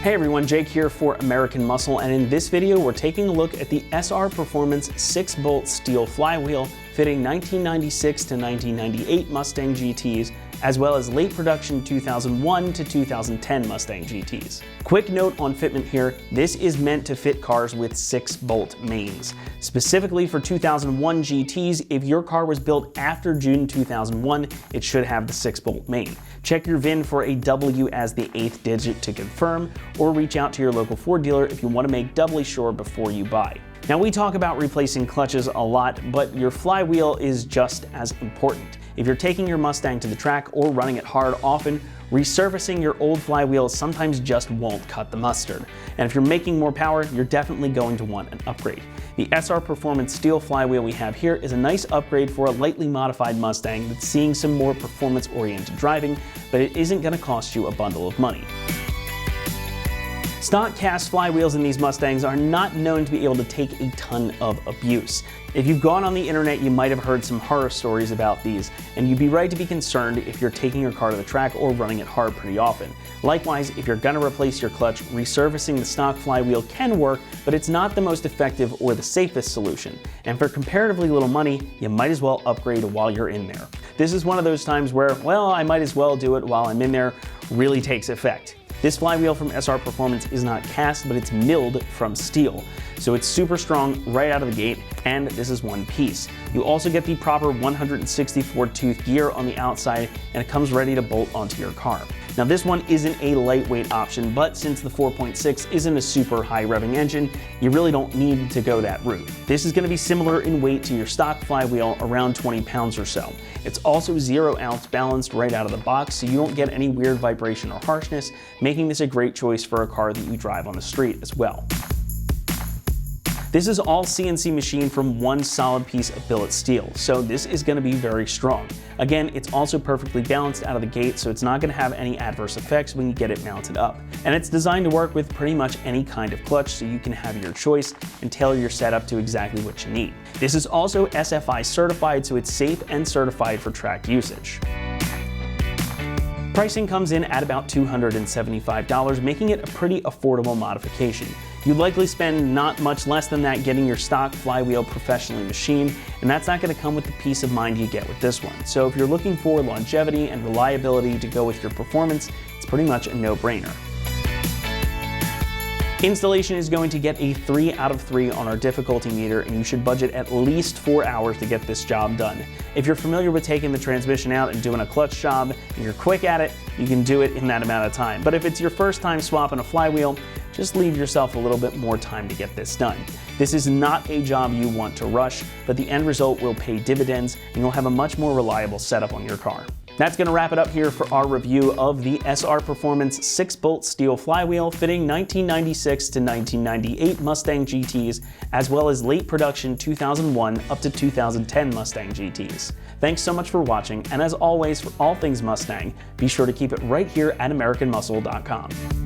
Hey everyone, Jake here for American Muscle, and in this video we're taking a look at the SR Performance 6-bolt steel flywheel fitting 1996 to 1998 Mustang GTs, as well as late production 2001 to 2010 Mustang GTs. Quick note on fitment here, this is meant to fit cars with 6-bolt mains. Specifically for 2001 GTs, if your car was built after June 2001, it should have the 6-bolt main. Check your VIN for a W as the 8th digit to confirm, or reach out to your local Ford dealer if you want to make doubly sure before you buy. Now, we talk about replacing clutches a lot, but your flywheel is just as important. If you're taking your Mustang to the track or running it hard often, resurfacing your old flywheel sometimes just won't cut the mustard. And if you're making more power, you're definitely going to want an upgrade. The SR Performance steel flywheel we have here is a nice upgrade for a lightly modified Mustang that's seeing some more performance-oriented driving, but it isn't going to cost you a bundle of money. Stock cast flywheels in these Mustangs are not known to be able to take a ton of abuse. If you've gone on the internet, you might have heard some horror stories about these, and you'd be right to be concerned if you're taking your car to the track or running it hard pretty often. Likewise, if you're gonna replace your clutch, resurfacing the stock flywheel can work, but it's not the most effective or the safest solution. And for comparatively little money, you might as well upgrade while you're in there. This is one of those times where, well, I might as well do it while I'm in there, really takes effect. This flywheel from SR Performance is not cast, but it's milled from steel. So it's super strong right out of the gate, and this is one piece. You also get the proper 164 tooth gear on the outside, and it comes ready to bolt onto your car. Now, this one isn't a lightweight option, but since the 4.6 isn't a super high revving engine, you really don't need to go that route. This is gonna be similar in weight to your stock flywheel, around 20 pounds or so. It's also 0 ounce balanced right out of the box, so you don't get any weird vibration or harshness, making this a great choice for a car that you drive on the street as well. This is all CNC machined from one solid piece of billet steel, so this is going to be very strong. Again, it's also perfectly balanced out of the gate, so it's not going to have any adverse effects when you get it mounted up. And it's designed to work with pretty much any kind of clutch, so you can have your choice and tailor your setup to exactly what you need. This is also SFI certified, so it's safe and certified for track usage. Pricing comes in at about $275, making it a pretty affordable modification. You'd likely spend not much less than that getting your stock flywheel professionally machined, and that's not going to come with the peace of mind you get with this one. So if you're looking for longevity and reliability to go with your performance, it's pretty much a no-brainer. Installation is going to get a 3 out of 3 on our difficulty meter, and you should budget at least 4 hours to get this job done. If you're familiar with taking the transmission out and doing a clutch job, and you're quick at it, you can do it in that amount of time. But if it's your first time swapping a flywheel, just leave yourself a little bit more time to get this done. This is not a job you want to rush, but the end result will pay dividends, and you'll have a much more reliable setup on your car. That's going to wrap it up here for our review of the SR Performance 6-bolt steel flywheel fitting 1996 to 1998 Mustang GTs, as well as late production 2001 up to 2010 Mustang GTs. Thanks so much for watching, and as always, for all things Mustang, be sure to keep it right here at AmericanMuscle.com.